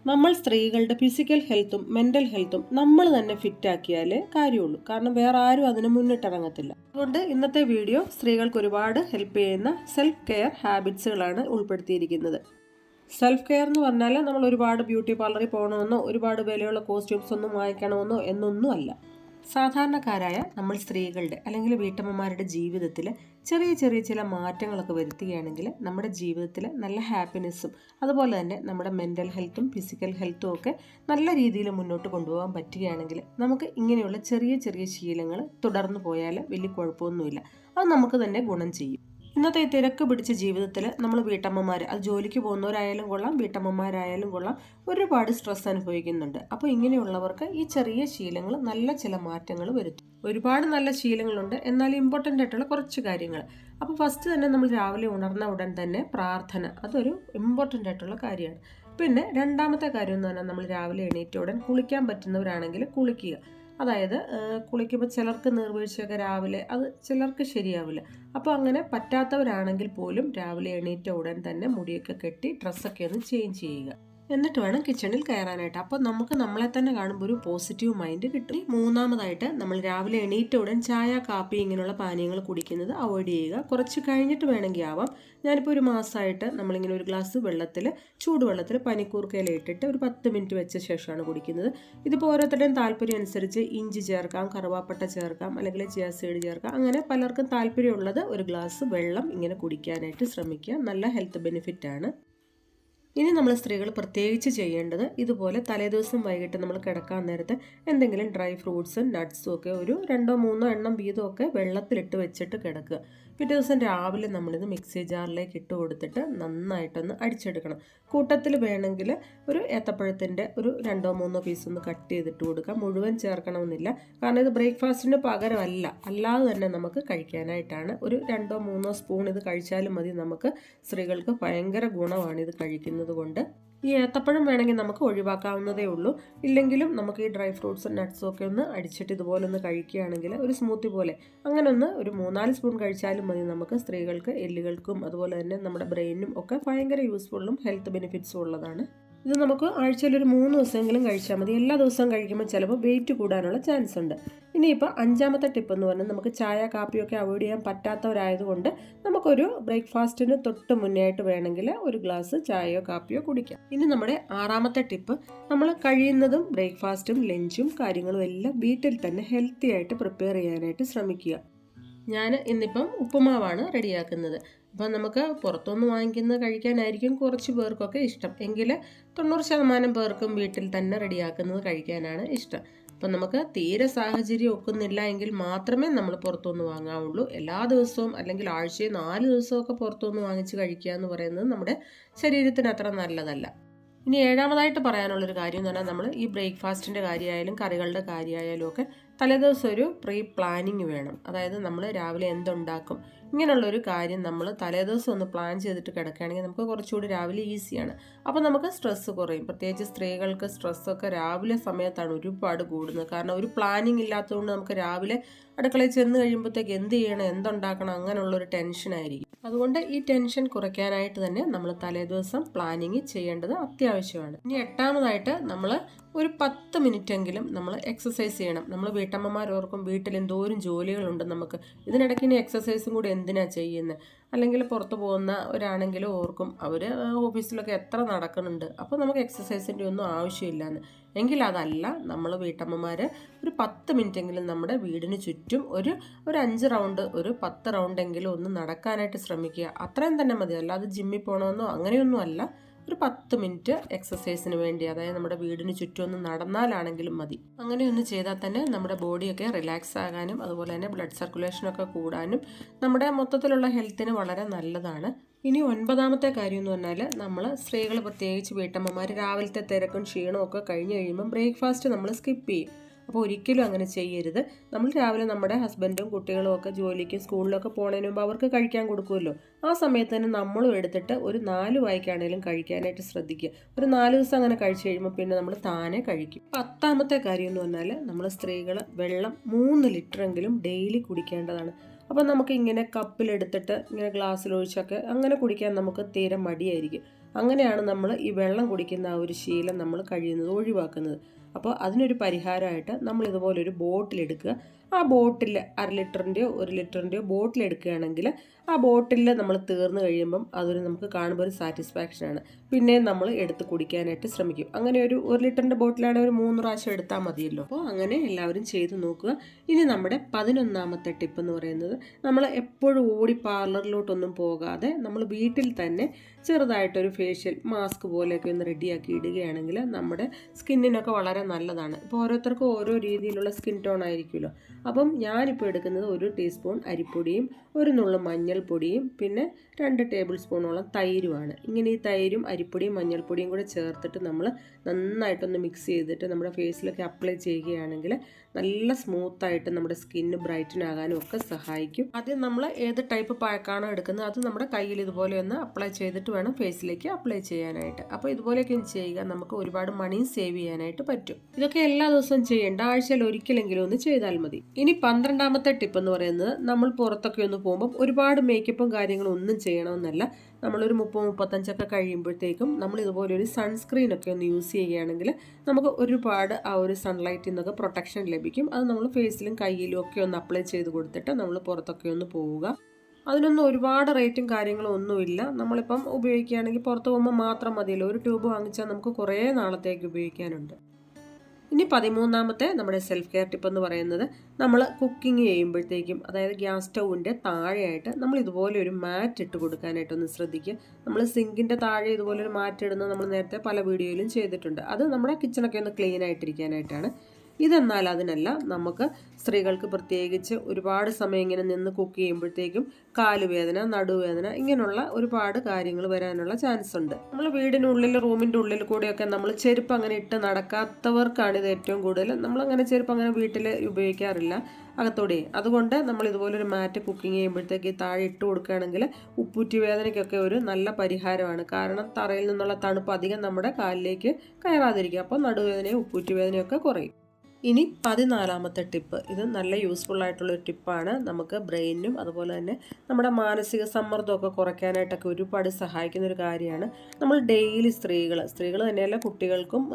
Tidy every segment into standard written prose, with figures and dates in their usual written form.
നമ്മൾ സ്ത്രീകളുടെ physical ഹെൽത്തും mental ഹെൽത്തും നമ്മൾ തന്നെ ഫിറ്റ് ആക്കിയാലേ കാര്യമുള്ളൂ. കാരണം വേറെ ആരും അതിന് മുന്നിട്ടിറങ്ങത്തില്ല. അതുകൊണ്ട് ഇന്നത്തെ വീഡിയോ സ്ത്രീകൾക്ക് ഒരുപാട് ഹെൽപ്പ് ചെയ്യുന്ന സെൽഫ് കെയർ ഹാബിറ്റ്സുകളാണ് ഉൾപ്പെടുത്തിയിരിക്കുന്നത്. സെൽഫ് കെയർ എന്ന് പറഞ്ഞാൽ നമ്മൾ ഒരുപാട് ബ്യൂട്ടി പാർലറിൽ പോകണമെന്നോ ഒരുപാട് വിലയുള്ള കോസ്റ്റ്യൂംസ് ഒന്നും വാങ്ങിക്കണമെന്നോ എന്നൊന്നും അല്ല. സാധാരണക്കാരായ നമ്മൾ സ്ത്രീകളുടെ അല്ലെങ്കിൽ വീട്ടമ്മമാരുടെ ജീവിതത്തിൽ ചെറിയ ചെറിയ ചില മാറ്റങ്ങളൊക്കെ വരുത്തുകയാണെങ്കിൽ നമ്മുടെ ജീവിതത്തിൽ നല്ല ഹാപ്പിനെസ്സും അതുപോലെ തന്നെ നമ്മുടെ മെൻ്റൽ ഹെൽത്തും ഫിസിക്കൽ ഹെൽത്തും ഒക്കെ നല്ല രീതിയിൽ മുന്നോട്ട് കൊണ്ടുപോകാൻ പറ്റുകയാണെങ്കിൽ നമുക്ക് ഇങ്ങനെയുള്ള ചെറിയ ചെറിയ ശീലങ്ങൾ തുടർന്നു പോയാൽ വലിയ കുഴപ്പമൊന്നുമില്ല. അത് നമുക്ക് തന്നെ ഗുണം ചെയ്യും. ഇന്നത്തെ തിരക്ക് പിടിച്ച ജീവിതത്തിൽ നമ്മൾ വീട്ടമ്മമാർ, അത് ജോലിക്ക് പോകുന്നവരായാലും കൊള്ളാം വീട്ടമ്മമാരായാലും കൊള്ളാം, ഒരുപാട് സ്ട്രെസ് അനുഭവിക്കുന്നുണ്ട്. അപ്പോൾ ഇങ്ങനെയുള്ളവർക്ക് ഈ ചെറിയ ശീലങ്ങൾ നല്ല ചില മാറ്റങ്ങൾ വരുത്തും. ഒരുപാട് നല്ല ശീലങ്ങളുണ്ട്, എന്നാൽ ഇമ്പോർട്ടൻ്റ് ആയിട്ടുള്ള കുറച്ച് കാര്യങ്ങൾ. അപ്പോൾ ഫസ്റ്റ് തന്നെ നമ്മൾ രാവിലെ ഉണർന്ന ഉടൻ തന്നെ പ്രാർത്ഥന, അതൊരു ഇമ്പോർട്ടൻ്റ് ആയിട്ടുള്ള കാര്യമാണ്. പിന്നെ രണ്ടാമത്തെ കാര്യം എന്ന് പറഞ്ഞാൽ നമ്മൾ രാവിലെ എണീറ്റ ഉടൻ കുളിക്കാൻ പറ്റുന്നവരാണെങ്കിൽ കുളിക്കുക. അതായത് കുളിക്കുമ്പോൾ ചിലർക്ക് നീർവീഴ്ചയൊക്കെ രാവിലെ അത് ചിലർക്ക് ശരിയാവില്ല. അപ്പോൾ അങ്ങനെ പറ്റാത്തവരാണെങ്കിൽ പോലും രാവിലെ എണീറ്റ ഉടൻ തന്നെ മുടിയൊക്കെ കെട്ടി ഡ്രസ്സൊക്കെ ഒന്ന് ചേഞ്ച് ചെയ്യുക. എന്നിട്ട് വേണം കിച്ചണിൽ കയറാനായിട്ട്. അപ്പോൾ നമുക്ക് നമ്മളെ തന്നെ കാണുമ്പോൾ ഒരു പോസിറ്റീവ് മൈൻഡ് കിട്ടും. മൂന്നാമതായിട്ട് നമ്മൾ രാവിലെ എണീറ്റ ഉടൻ ചായ, കാപ്പി ഇങ്ങനെയുള്ള പാനീയങ്ങൾ കുടിക്കുന്നത് അവോയ്ഡ് ചെയ്യുക. കുറച്ച് കഴിഞ്ഞിട്ട് വേണമെങ്കിൽ ആവാം. ഞാനിപ്പോൾ ഒരു മാസമായിട്ട് നമ്മളിങ്ങനെ ഒരു ഗ്ലാസ് വെള്ളത്തിൽ, ചൂടുവെള്ളത്തിൽ പനിക്കൂർക്കയില ഇട്ടിട്ട് ഒരു 10 മിനിറ്റ് വെച്ച ശേഷമാണ് കുടിക്കുന്നത്. ഇതിപ്പോൾ ഓരോരുത്തരുടെയും താല്പര്യം അനുസരിച്ച് ഇഞ്ചി ചേർക്കാം, കറുവാപ്പട്ട ചേർക്കാം, അല്ലെങ്കിൽ ചിയ സീഡ് ചേർക്കാം. അങ്ങനെ പലർക്കും താല്പര്യമുള്ളത് ഒരു ഗ്ലാസ് വെള്ളം ഇങ്ങനെ കുടിക്കാനായിട്ട് ശ്രമിക്കുക. നല്ല ഹെൽത്ത് ബെനിഫിറ്റാണ്. ഇനി നമ്മൾ സ്ത്രീകൾ പ്രത്യേകിച്ച് ചെയ്യേണ്ടത്, ഇതുപോലെ തലേദിവസം വൈകിട്ട് നമ്മൾ കിടക്കാൻ നേരത്ത് എന്തെങ്കിലും ഡ്രൈ ഫ്രൂട്ട്സും നട്ട്സും ഒക്കെ ഒരു 2-3 എണ്ണം വീതമൊക്കെ വെള്ളത്തിലിട്ട് വെച്ചിട്ട് കിടക്കുക. പിറ്റേ ദിവസം രാവിലെ നമ്മളിത് മിക്സി ജാറിലേക്ക് ഇട്ട് കൊടുത്തിട്ട് നന്നായിട്ടൊന്ന് അടിച്ചെടുക്കണം. കൂട്ടത്തിൽ വേണമെങ്കിൽ ഒരു ഏത്തപ്പഴത്തിൻ്റെ ഒരു 2-3 പീസ് ഒന്ന് കട്ട് ചെയ്തിട്ട് കൊടുക്കാം. മുഴുവൻ ചേർക്കണമെന്നില്ല, കാരണം ഇത് ബ്രേക്ക്ഫാസ്റ്റിന് പകരമല്ല, അല്ലാതെ തന്നെ നമുക്ക് കഴിക്കാനായിട്ടാണ്. ഒരു 2-3 സ്പൂൺ ഇത് കഴിച്ചാലും മതി. നമുക്ക് സ്ത്രീകൾക്ക് ഭയങ്കര ഗുണമാണ് ഇത് കഴിക്കുന്നത് കൊണ്ട്. ഈ ഏത്തപ്പഴം വേണമെങ്കിൽ നമുക്ക് ഒഴിവാക്കാവുന്നതേ ഉള്ളൂ. ഇല്ലെങ്കിലും നമുക്ക് ഈ ഡ്രൈ ഫ്രൂട്ട്സും നട്ട്സും ഒക്കെ ഒന്ന് അടിച്ചിട്ട് ഇതുപോലെ ഒന്ന് കഴിക്കുകയാണെങ്കിൽ ഒരു സ്മൂത്തി പോലെ അങ്ങനെ ഒന്ന് ഒരു 3-4 സ്പൂൺ കഴിച്ചാലും മതി. നമുക്ക് സ്ത്രീകൾക്ക് എല്ലുകൾക്കും അതുപോലെ തന്നെ നമ്മുടെ ബ്രെയിനും ഒക്കെ ഭയങ്കര യൂസ്ഫുള്ളും ഹെൽത്ത് ബെനിഫിറ്റ്സും ഉള്ളതാണ്. ഇത് നമുക്ക് ആഴ്ചയിൽ ഒരു 3 ദിവസമെങ്കിലും കഴിച്ചാൽ മതി. എല്ലാ ദിവസവും കഴിക്കുമ്പോൾ ചിലപ്പോൾ വെയിറ്റ് കൂടാനുള്ള ചാൻസ് ഉണ്ട്. ഇനിയിപ്പോൾ 5ാമത്തെ ടിപ്പ് എന്ന് പറഞ്ഞാൽ നമുക്ക് ചായ, കാപ്പിയൊക്കെ അവോയ്ഡ് ചെയ്യാൻ പറ്റാത്തവരായതുകൊണ്ട് നമുക്കൊരു ബ്രേക്ക്ഫാസ്റ്റിന് തൊട്ട് മുന്നേ ആയിട്ട് വേണമെങ്കിൽ ഒരു ഗ്ലാസ് ചായയോ കാപ്പിയോ കുടിക്കാം. ഇനി നമ്മുടെ 6ാമത്തെ ടിപ്പ്, നമ്മൾ കഴിയുന്നതും ബ്രേക്ക്ഫാസ്റ്റും ലഞ്ചും കാര്യങ്ങളും എല്ലാം വീട്ടിൽ തന്നെ ഹെൽത്തി ആയിട്ട് പ്രിപ്പയർ ചെയ്യാനായിട്ട് ശ്രമിക്കുക. ഞാൻ ഇന്നിപ്പം ഉപ്പുമാവാണ് റെഡിയാക്കുന്നത്. അപ്പം നമുക്ക് പുറത്തുനിന്ന് വാങ്ങിക്കുന്നത് കഴിക്കാനായിരിക്കും കുറച്ച് പേർക്കൊക്കെ ഇഷ്ടം. എങ്കിൽ 90% പേർക്കും വീട്ടിൽ തന്നെ റെഡിയാക്കുന്നത് കഴിക്കാനാണ് ഇഷ്ടം. അപ്പം നമുക്ക് തീരെ സാഹചര്യം ഒക്കുന്നില്ല എങ്കിൽ മാത്രമേ നമ്മൾ പുറത്തുനിന്ന് വാങ്ങാവുള്ളൂ. എല്ലാ ദിവസവും അല്ലെങ്കിൽ ആഴ്ചയിൽ 4 ദിവസമൊക്കെ പുറത്തുനിന്ന് വാങ്ങിച്ച് കഴിക്കുക എന്ന് പറയുന്നത് നമ്മുടെ ശരീരത്തിന് അത്ര നല്ലതല്ല. ഇനി 7ാമതായിട്ട് പറയാനുള്ളൊരു കാര്യം എന്ന് പറഞ്ഞാൽ നമ്മൾ ഈ ബ്രേക്ക്ഫാസ്റ്റിൻ്റെ കാര്യമായാലും കറികളുടെ കാര്യമായാലും ഒക്കെ തലേദിവസം ഒരു പ്രീ പ്ലാനിങ് വേണം. അതായത് നമ്മൾ രാവിലെ എന്തുണ്ടാക്കും ഇങ്ങനെയുള്ളൊരു കാര്യം നമ്മൾ തലേദിവസം ഒന്ന് പ്ലാൻ ചെയ്തിട്ട് കിടക്കുകയാണെങ്കിൽ നമുക്ക് കുറച്ചുകൂടി രാവിലെ ഈസിയാണ്. അപ്പോൾ നമുക്ക് സ്ട്രെസ്സ് കുറയും. പ്രത്യേകിച്ച് സ്ത്രീകൾക്ക് സ്ട്രെസ്സൊക്കെ രാവിലെ സമയത്താണ് ഒരുപാട് കൂടുന്നത്. കാരണം ഒരു പ്ലാനിങ് ഇല്ലാത്തതുകൊണ്ട് നമുക്ക് രാവിലെ അടുക്കളയിൽ ചെന്ന് കഴിയുമ്പോഴത്തേക്ക് എന്ത് ചെയ്യണം, എന്തുണ്ടാക്കണം, അങ്ങനെയുള്ളൊരു ടെൻഷനായിരിക്കും. അതുകൊണ്ട് ഈ ടെൻഷൻ കുറയ്ക്കാനായിട്ട് തന്നെ നമ്മൾ തലേദിവസം പ്ലാനിങ് ചെയ്യേണ്ടത് അത്യാവശ്യമാണ്. ഇനി 8ാമതായിട്ട് നമ്മൾ ഒരു 10 മിനിറ്റെങ്കിലും നമ്മൾ എക്സസൈസ് ചെയ്യണം. നമ്മൾ വീട്ടമ്മമാരോർക്കും വീട്ടിൽ എന്തോരം ജോലികളുണ്ട് നമുക്ക്, ഇതിനിടയ്ക്ക് ഇനി എക്സസൈസും കൂടി എന്തിനാ ചെയ്യുന്നത്. അല്ലെങ്കിൽ പുറത്ത് പോകുന്നവരാണെങ്കിലും ഓർക്കും അവർ ഓഫീസിലൊക്കെ എത്ര നടക്കുന്നുണ്ട്, അപ്പോൾ നമുക്ക് എക്സസൈസിൻ്റെ ഒന്നും ആവശ്യമില്ലാന്ന്. എങ്കിൽ അതല്ല, നമ്മൾ വീട്ടമ്മമാർ ഒരു 10 മിനിറ്റെങ്കിലും നമ്മുടെ വീടിന് ചുറ്റും ഒരു 5 റൗണ്ട്, ഒരു 10 റൗണ്ടെങ്കിലും ഒന്ന് നടക്കാനായിട്ട് ശ്രമിക്കുക. അത്രയും തന്നെ മതി. അല്ലാതെ ജിമ്മിൽ പോകണമെന്നോ അങ്ങനെയൊന്നും അല്ല. ഒരു 10 മിനിറ്റ് എക്സസൈസിന് വേണ്ടി, അതായത് നമ്മുടെ വീടിന് ചുറ്റും ഒന്ന് നടന്നാലാണെങ്കിലും മതി. അങ്ങനെയൊന്ന് ചെയ്താൽ തന്നെ നമ്മുടെ ബോഡിയൊക്കെ റിലാക്സ് ആകാനും അതുപോലെ തന്നെ ബ്ലഡ് സർക്കുലേഷനൊക്കെ കൂടാനും നമ്മുടെ മൊത്തത്തിലുള്ള ഹെൽത്തിന് വളരെ നല്ലതാണ്. ഇനി 9ാമത്തെ കാര്യം എന്ന് പറഞ്ഞാൽ നമ്മൾ സ്ത്രീകൾ, പ്രത്യേകിച്ച് വീട്ടമ്മമാർ, രാവിലത്തെ തിരക്കും ക്ഷീണവും ഒക്കെ കഴിഞ്ഞ് കഴിയുമ്പം ബ്രേക്ക്ഫാസ്റ്റ് നമ്മൾ സ്കിപ്പ് ചെയ്യും. അപ്പോൾ ഒരിക്കലും അങ്ങനെ ചെയ്യരുത്. നമ്മൾ രാവിലെ നമ്മുടെ ഹസ്ബൻഡും കുട്ടികളും ഒക്കെ ജോലിക്കും സ്കൂളിലൊക്കെ പോകുന്നതിന് മുമ്പ് അവർക്ക് കഴിക്കാൻ കൊടുക്കുമല്ലോ. ആ സമയത്ത് തന്നെ നമ്മളും എടുത്തിട്ട് ഒരു 4 വായ്ക്കാണെങ്കിലും കഴിക്കാനായിട്ട് ശ്രദ്ധിക്കുക. ഒരു 4 ദിവസം അങ്ങനെ കഴിച്ച് കഴിയുമ്പോൾ പിന്നെ നമ്മൾ താനെ കഴിക്കും. 10ാമത്തെ കാര്യം എന്ന് പറഞ്ഞാൽ നമ്മൾ സ്ത്രീകൾ വെള്ളം 3 ലിറ്ററെങ്കിലും ഡെയിലി കുടിക്കേണ്ടതാണ്. അപ്പോൾ നമുക്ക് ഇങ്ങനെ കപ്പിലെടുത്തിട്ട് ഇങ്ങനെ ഗ്ലാസ്സിലൊഴിച്ചൊക്കെ അങ്ങനെ കുടിക്കാൻ നമുക്ക് തീരെ മടിയായിരിക്കും. അങ്ങനെയാണ് നമ്മൾ ഈ വെള്ളം കുടിക്കുന്ന ആ ഒരു ശീലം നമ്മൾ കഴിയുന്നത് ഒഴിവാക്കുന്നത്. അപ്പോൾ അതിനൊരു പരിഹാരമായിട്ട് നമ്മൾ ഇതുപോലൊരു ബോട്ടിലെടുക്കുക. ആ ബോട്ടിൽ 1/2 ലിറ്ററിൻ്റെയോ 1 ലിറ്ററിൻ്റെയോ ബോട്ടിലെടുക്കുകയാണെങ്കിൽ ആ ബോട്ടിൽ നമ്മൾ തീർന്നു കഴിയുമ്പം അതൊരു നമുക്ക് കാണുമ്പോൾ ഒരു സാറ്റിസ്ഫാക്ഷനാണ്. പിന്നെയും നമ്മൾ എടുത്ത് കുടിക്കാനായിട്ട് ശ്രമിക്കും. അങ്ങനെ ഒരു 1 ലിറ്ററിൻ്റെ ബോട്ടിലാണെങ്കിൽ ഒരു 3 പ്രാവശ്യം എടുത്താൽ മതിയല്ലോ. അപ്പോൾ അങ്ങനെ എല്ലാവരും ചെയ്ത് നോക്കുക. ഇനി നമ്മുടെ 11ാമത്തെ ടിപ്പ് എന്ന് പറയുന്നത്, നമ്മൾ എപ്പോഴും ഓടി പാർലറിലോട്ടൊന്നും പോകാതെ നമ്മൾ വീട്ടിൽ തന്നെ ചെറുതായിട്ടൊരു ഫേഷ്യൽ മാസ്ക് പോലെയൊക്കെ ഒന്ന് റെഡിയാക്കി ഇടുകയാണെങ്കിൽ നമ്മുടെ സ്കിന്നിനൊക്കെ വളരെ നല്ലതാണ്. ഇപ്പോൾ ഓരോരുത്തർക്കും ഓരോ രീതിയിലുള്ള സ്കിൻ ടോൺ ആയിരിക്കുമല്ലോ. അപ്പം ഞാനിപ്പോൾ എടുക്കുന്നത് 1 ടീസ്പൂൺ അരിപ്പൊടിയും 1 നുള്ളു മഞ്ഞൾപ്പൊടിയും പിന്നെ 2 ടേബിൾ സ്പൂണോളം തൈരുമാണ്. ഇങ്ങനെ ഈ തൈരും അരിപ്പൊടിയും മഞ്ഞൾപ്പൊടിയും കൂടെ ചേർത്തിട്ട് നമ്മൾ നന്നായിട്ടൊന്ന് മിക്സ് ചെയ്തിട്ട് നമ്മുടെ ഫേസിലൊക്കെ അപ്ലൈ ചെയ്യുകയാണെങ്കിൽ നല്ല സ്മൂത്തായിട്ട് നമ്മുടെ സ്കിന്ന് ബ്രൈറ്റൻ ആകാനും ഒക്കെ സഹായിക്കും. ആദ്യം നമ്മൾ ഏത് ടൈപ്പ് പാക്കാണോ എടുക്കുന്നത് അത് നമ്മുടെ കയ്യിൽ ഇതുപോലെ ഒന്ന് അപ്ലൈ ചെയ്തിട്ട് വേണം ഫേസിലേക്ക് അപ്ലൈ ചെയ്യാനായിട്ട്. അപ്പോൾ ഇതുപോലെയൊക്കെ ചെയ്യുക, നമുക്ക് ഒരുപാട് മണി സേവ് ചെയ്യാനായിട്ട് പറ്റും. ഇതൊക്കെ എല്ലാ ദിവസവും ചെയ്യേണ്ട, ആഴ്ചയിൽ ഒരിക്കലെങ്കിലും ഒന്ന് ചെയ്താൽ മതി. ഇനി 12ാമത്തെ ടിപ്പ് എന്ന് പറയുന്നത്, നമ്മൾ പുറത്തൊക്കെ ഒന്ന് പോകുമ്പോൾ ഒരുപാട് മേക്കപ്പും കാര്യങ്ങളും ഒന്നും ചെയ്യണമെന്നല്ല. നമ്മളൊരു 30-35 കഴിയുമ്പോഴത്തേക്കും നമ്മൾ ഇതുപോലെ ഒരു സൺസ്ക്രീനൊക്കെ ഒന്ന് യൂസ് ചെയ്യുകയാണെങ്കിൽ നമുക്ക് ഒരുപാട് ആ ഒരു സൺലൈറ്റിൽ നിന്നൊക്കെ പ്രൊട്ടക്ഷൻ ലഭിക്കും. അത് നമ്മൾ ഫേസിലും കയ്യിലും ഒക്കെ ഒന്ന് അപ്ലൈ ചെയ്ത് കൊടുത്തിട്ട് നമ്മൾ പുറത്തൊക്കെ ഒന്ന് പോവുക. അതിനൊന്നും ഒരുപാട് റേറ്റും കാര്യങ്ങളും ഒന്നുമില്ല. നമ്മളിപ്പം ഉപയോഗിക്കുകയാണെങ്കിൽ പുറത്ത് പോകുമ്പോൾ മാത്രം മതിയല്ലോ. ഒരു ട്യൂബ് വാങ്ങിച്ചാൽ നമുക്ക് കുറേ നാളത്തേക്ക് ഉപയോഗിക്കാനുണ്ട്. ഇനി 13ാമത്തെ നമ്മുടെ സെൽഫ് കെയർ ടിപ്പ് എന്ന് പറയുന്നത്, നമ്മൾ കുക്കിംഗ് ചെയ്യുമ്പോഴത്തേക്കും അതായത് ഗ്യാസ് സ്റ്റൗവിൻ്റെ താഴെയായിട്ട് നമ്മൾ ഇതുപോലെ ഒരു മാറ്റ് ഇട്ട് കൊടുക്കാനായിട്ടൊന്ന് ശ്രദ്ധിക്കുക. നമ്മൾ സിങ്കിൻ്റെ താഴെ ഇതുപോലെ ഒരു മാറ്റ് ഇടുന്നത് നമ്മൾ നേരത്തെ പല വീഡിയോയിലും ചെയ്തിട്ടുണ്ട്. അത് നമ്മുടെ കിച്ചണൊക്കെ ഒന്ന് ക്ലീൻ ആയിട്ടിരിക്കാനായിട്ടാണ്. ഇതെന്നാൽ അതിനല്ല, നമുക്ക് സ്ത്രീകൾക്ക് പ്രത്യേകിച്ച് ഒരുപാട് സമയം ഇങ്ങനെ നിന്ന് കുക്ക് ചെയ്യുമ്പോഴത്തേക്കും കാലുവേദന, നടുവേദന, ഇങ്ങനെയുള്ള ഒരുപാട് കാര്യങ്ങൾ വരാനുള്ള ചാൻസ് ഉണ്ട്. നമ്മൾ വീടിനുള്ളിൽ റൂമിൻ്റെ ഉള്ളിൽ കൂടെയൊക്കെ നമ്മൾ ചെരുപ്പ് അങ്ങനെ ഇട്ട് നടക്കാത്തവർക്കാണ് ഇത് ഏറ്റവും കൂടുതൽ. നമ്മളങ്ങനെ ചെരുപ്പ് അങ്ങനെ വീട്ടിൽ ഉപയോഗിക്കാറില്ല അകത്തോടെ. അതുകൊണ്ട് നമ്മൾ ഇതുപോലൊരു മാറ്റ് കുക്കിംഗ് ചെയ്യുമ്പോഴത്തേക്ക് താഴെ ഇട്ട് കൊടുക്കുകയാണെങ്കിൽ ഉപ്പൂറ്റി വേദനയ്ക്കൊക്കെ ഒരു നല്ല പരിഹാരമാണ്. കാരണം തറയിൽ നിന്നുള്ള തണുപ്പ് അധികം നമ്മുടെ കാലിലേക്ക് കയറാതിരിക്കുക. അപ്പോൾ നടുവേദനയും ഉപ്പൂറ്റി വേദനയും ഒക്കെ കുറയും. ഇനി 14ാമത്തെ ടിപ്പ്, ഇത് നല്ല യൂസ്ഫുൾ ആയിട്ടുള്ളൊരു ടിപ്പാണ്. നമുക്ക് ബ്രെയിനും അതുപോലെ തന്നെ നമ്മുടെ മാനസിക സമ്മർദ്ദമൊക്കെ കുറയ്ക്കാനായിട്ടൊക്കെ ഒരുപാട് സഹായിക്കുന്ന ഒരു കാര്യമാണ്. നമ്മൾ ഡെയിലി സ്ത്രീകൾ തന്നെയല്ല, കുട്ടികൾക്കും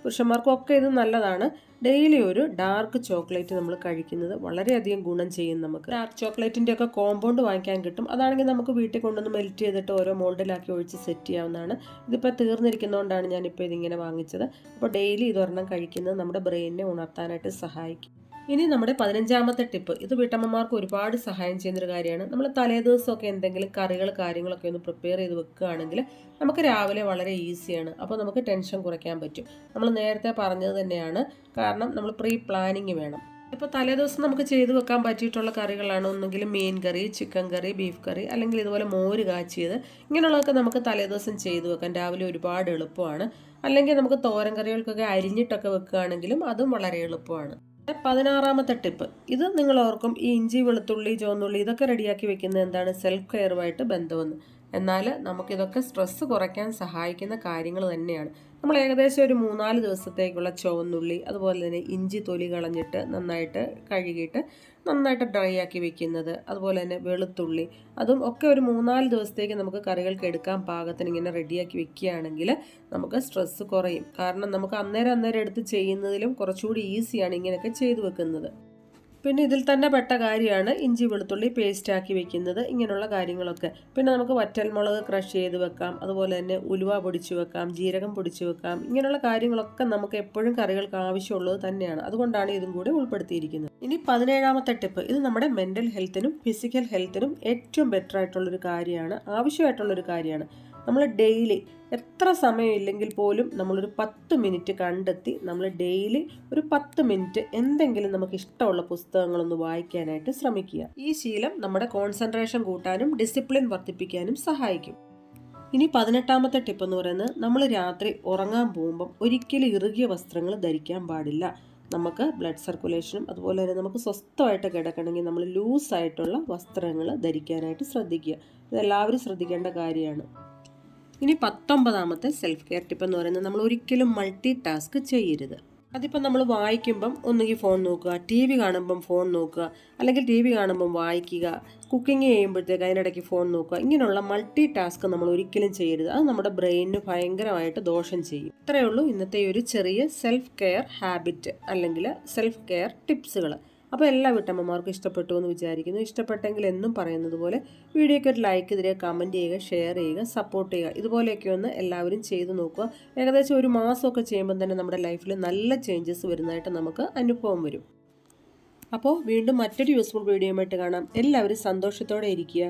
പുരുഷന്മാർക്കും ഒക്കെ ഇത് നല്ലതാണ്. ഡെയിലി ഒരു ഡാർക്ക് ചോക്ലേറ്റ് നമ്മൾ കഴിക്കുന്നത് വളരെയധികം ഗുണം ചെയ്യും. നമുക്ക് ഡാർക്ക് ചോക്ലേറ്റിൻ്റെ ഒക്കെ കോമ്പൗണ്ട് വാങ്ങിക്കാൻ കിട്ടും. അതാണെങ്കിൽ നമുക്ക് വീട്ടിൽ കൊണ്ടുവന്ന് മെൽറ്റ് ചെയ്തിട്ട് ഓരോ മോൾഡിലാക്കി ഒഴിച്ച് സെറ്റ് ചെയ്യാവുന്നതാണ്. ഇതിപ്പോൾ തീർന്നിരിക്കുന്നതുകൊണ്ടാണ് ഞാനിപ്പോൾ ഇതിങ്ങനെ വാങ്ങിച്ചത്. അപ്പോൾ ഡെയിലി ഇതൊരെണ്ണം കഴിക്കുന്നത് നമ്മുടെ ബ്രെയിനിനെ ഉണർത്താനായിട്ട് സഹായിക്കും. ഇനി നമ്മുടെ 15ാമത്തെ ടിപ്പ്, ഇത് വീട്ടമ്മമാർക്ക് ഒരുപാട് സഹായം ചെയ്യുന്നൊരു കാര്യമാണ്. നമ്മൾ തലേദിവസമൊക്കെ എന്തെങ്കിലും കാര്യങ്ങളൊക്കെ ഒന്ന് പ്രിപ്പയർ ചെയ്ത് വെക്കുകയാണെങ്കിൽ നമുക്ക് രാവിലെ വളരെ ഈസിയാണ്. അപ്പോൾ നമുക്ക് ടെൻഷൻ കുറയ്ക്കാൻ പറ്റും. നമ്മൾ നേരത്തെ പറഞ്ഞത് തന്നെയാണ്, കാരണം നമ്മൾ പ്രീ പ്ലാനിങ് വേണം. ഇപ്പോൾ തലേദിവസം നമുക്ക് ചെയ്തു വെക്കാൻ പറ്റിയിട്ടുള്ള കറികളാണ് ഒന്നെങ്കിൽ മീൻ കറി, ചിക്കൻ കറി, ബീഫ് കറി, അല്ലെങ്കിൽ ഇതുപോലെ മോര് കാച്ചിയത്, ഇങ്ങനെയുള്ളതൊക്കെ നമുക്ക് തലേദിവസം ചെയ്തു വെക്കാൻ രാവിലെ ഒരുപാട് എളുപ്പമാണ്. അല്ലെങ്കിൽ നമുക്ക് തോരൻ കറികൾക്കൊക്കെ അരിഞ്ഞിട്ടൊക്കെ വെക്കുകയാണെങ്കിലും അതും വളരെ എളുപ്പമാണ്. 16ാമത്തെ ടിപ്പ്, ഇത് നിങ്ങൾ ഓർക്കും, ഈ ഇഞ്ചി, വെളുത്തുള്ളി, ചുവന്നുള്ളി ഇതൊക്കെ റെഡിയാക്കി വെക്കുന്നത് എന്താണ്, സെൽഫ് കെയറുമായിട്ട് ബന്ധമെന്ന്. എന്നാൽ നമുക്കിതൊക്കെ സ്ട്രെസ്സ് കുറയ്ക്കാൻ സഹായിക്കുന്ന കാര്യങ്ങൾ തന്നെയാണ്. നമ്മൾ ഏകദേശം ഒരു 3-4 ദിവസത്തേക്കുള്ള ചുവന്നുള്ളി, അതുപോലെ തന്നെ ഇഞ്ചി തൊലി കളഞ്ഞിട്ട് നന്നായിട്ട് കഴുകിയിട്ട് നന്നായിട്ട് ഡ്രൈ ആക്കി വെക്കുന്നത്, അതുപോലെ തന്നെ വെളുത്തുള്ളി, അതും ഒക്കെ ഒരു 3-4 ദിവസത്തേക്ക് നമുക്ക് കറികൾക്ക് എടുക്കാൻ പാകത്തിന് ഇങ്ങനെ റെഡിയാക്കി വെക്കുകയാണെങ്കിൽ നമുക്ക് സ്ട്രെസ്സ് കുറയും. കാരണം നമുക്ക് അന്നേരം എടുത്ത് ചെയ്യുന്നതിലും കുറച്ചുകൂടി ഈസിയാണ് ഇങ്ങനെയൊക്കെ ചെയ്തു വെക്കുന്നത്. പിന്നെ ഇതിൽ തന്നെ പെട്ട കാര്യമാണ് ഇഞ്ചി വെളുത്തുള്ളി പേസ്റ്റ് ആക്കി വെക്കുന്നത്, ഇങ്ങനെയുള്ള കാര്യങ്ങളൊക്കെ. പിന്നെ നമുക്ക് വറ്റൽമുളക് ക്രഷ് ചെയ്ത് വെക്കാം, അതുപോലെ തന്നെ ഉലുവ പൊടിച്ച് വെക്കാം, ജീരകം പൊടിച്ച് വെക്കാം. ഇങ്ങനെയുള്ള കാര്യങ്ങളൊക്കെ നമുക്ക് എപ്പോഴും കറികൾക്ക് ആവശ്യമുള്ളത് തന്നെയാണ്. അതുകൊണ്ടാണ് ഇതും കൂടി ഉൾപ്പെടുത്തിയിരിക്കുന്നത്. ഇനി 17ാമത്തെ ടിപ്പ്, ഇത് നമ്മുടെ മെൻ്റൽ ഹെൽത്തിനും ഫിസിക്കൽ ഹെൽത്തിനും ഏറ്റവും ബെറ്റർ ആയിട്ടുള്ളൊരു കാര്യമാണ്, ആവശ്യമായിട്ടുള്ളൊരു കാര്യമാണ്. നമ്മൾ ഡെയിലി എത്ര സമയമില്ലെങ്കിൽ പോലും നമ്മളൊരു 10 മിനിറ്റ് കണ്ടെത്തി നമ്മൾ ഡെയിലി ഒരു 10 മിനിറ്റ് എന്തെങ്കിലും നമുക്ക് ഇഷ്ടമുള്ള പുസ്തകങ്ങളൊന്ന് വായിക്കാനായിട്ട് ശ്രമിക്കുക. ഈ ശീലം നമ്മുടെ കോൺസെൻട്രേഷൻ കൂട്ടാനും ഡിസിപ്ലിൻ വർദ്ധിപ്പിക്കാനും സഹായിക്കും. ഇനി 18ാമത്തെ ടിപ്പ് എന്ന് പറയുന്നത്, നമ്മൾ രാത്രി ഉറങ്ങാൻ പോകുമ്പം ഒരിക്കലും ഇറുകിയ വസ്ത്രങ്ങൾ ധരിക്കാൻ പാടില്ല. നമുക്ക് ബ്ലഡ് സർക്കുലേഷനും അതുപോലെ തന്നെ നമുക്ക് സ്വസ്ഥമായിട്ട് കിടക്കണമെങ്കിൽ നമ്മൾ ലൂസായിട്ടുള്ള വസ്ത്രങ്ങൾ ധരിക്കാനായിട്ട് ശ്രദ്ധിക്കുക. ഇതെല്ലാവരും ശ്രദ്ധിക്കേണ്ട കാര്യമാണ്. ഇനി 19ാമത്തെ സെൽഫ് കെയർ ടിപ്പ് എന്ന് പറയുന്നത്, നമ്മൾ ഒരിക്കലും മൾട്ടി ടാസ്ക് ചെയ്യരുത്. അതിപ്പോൾ നമ്മൾ വായിക്കുമ്പം ഒന്നുകിൽ ഫോൺ നോക്കുക, ടി വി കാണുമ്പം ഫോൺ നോക്കുക, അല്ലെങ്കിൽ ടി വി കാണുമ്പം വായിക്കുക, കുക്കിംഗ് ചെയ്യുമ്പോഴത്തേക്ക് അതിനിടയ്ക്ക് ഫോൺ നോക്കുക. ഇങ്ങനെയുള്ള മൾട്ടി ടാസ്ക് നമ്മൾ ഒരിക്കലും ചെയ്യരുത്. അത് നമ്മുടെ ബ്രെയിനിന് ഭയങ്കരമായിട്ട് ദോഷം ചെയ്യും. ഇത്രയേ ഉള്ളൂ ഇന്നത്തെ ഒരു ചെറിയ സെൽഫ് കെയർ ഹാബിറ്റ് അല്ലെങ്കിൽ സെൽഫ് കെയർ ടിപ്സുകൾ. അപ്പോൾ എല്ലാ വീട്ടമ്മമാർക്കും ഇഷ്ടപ്പെട്ടു എന്ന് വിചാരിക്കുന്നു. ഇഷ്ടപ്പെട്ടെങ്കിൽ എന്നും പറയുന്നത് പോലെ വീഡിയോയ്ക്ക് ഒരു ലൈക്ക് തരിക, കമൻറ്റ് ചെയ്യുക, ഷെയർ ചെയ്യുക, സപ്പോർട്ട് ചെയ്യുക. ഇതുപോലെയൊക്കെ ഒന്ന് എല്ലാവരും ചെയ്തു നോക്കുക. ഏകദേശം ഒരു മാസമൊക്കെ ചെയ്യുമ്പം തന്നെ നമ്മുടെ ലൈഫിൽ നല്ല ചേഞ്ചസ് വരുന്നതായിട്ട് നമുക്ക് അനുഭവം വരും. അപ്പോൾ വീണ്ടും മറ്റൊരു യൂസ്ഫുൾ വീഡിയോയുമായിട്ട് കാണാം. എല്ലാവരും സന്തോഷത്തോടെ ഇരിക്കുക.